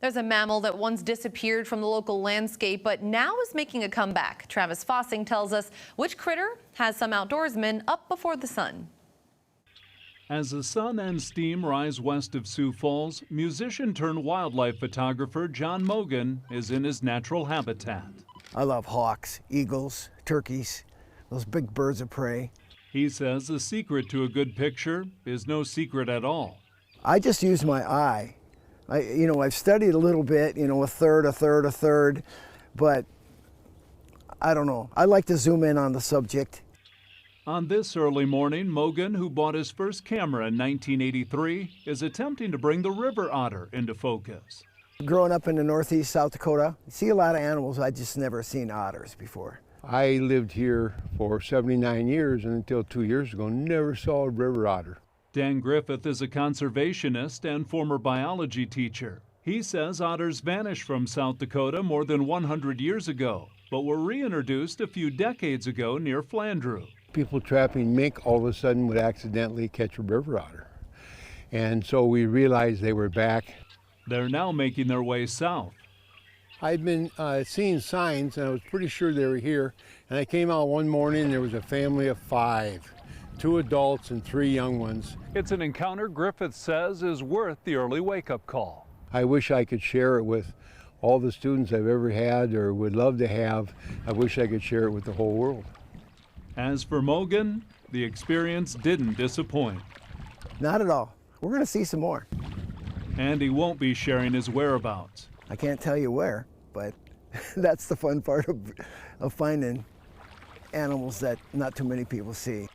There's a mammal that once disappeared from the local landscape, but now is making a comeback. Travis Fossing tells us which critter has some outdoorsmen up before the sun. As the sun and steam rise west of Sioux Falls, musician-turned-wildlife photographer John Mogan is in his natural habitat. I love hawks, eagles, turkeys, those big birds of prey. He says the secret to a good picture is no secret at all. I just use my eye. I've studied a little bit, a third, but I don't know. I like to zoom in on the subject. On this early morning, Mogan, who bought his first camera in 1983, is attempting to bring the river otter into focus. Growing up in the northeast South Dakota, you see a lot of animals. I just never seen otters before. I lived here for 79 years, and until 2 years ago, never saw a river otter. Dan Griffith is a conservationist and former biology teacher. He says otters vanished from South Dakota more than 100 years ago, but were reintroduced a few decades ago near Flandreau. People trapping mink all of a sudden would accidentally catch a river otter. And so we realized they were back. They're now making their way south. I'd been seeing signs, and I was pretty sure they were here. And I came out one morning, and there was a family of 5. 2 adults and 3 young ones. It's an encounter Griffith says is worth the early wake-up call. I wish I could share it with all the students I've ever had or would love to have. I wish I could share it with the whole world. As for Mogan, the experience didn't disappoint. Not at all. We're going to see some more. And he won't be sharing his whereabouts. I can't tell you where, but that's the fun part of finding animals that not too many people see.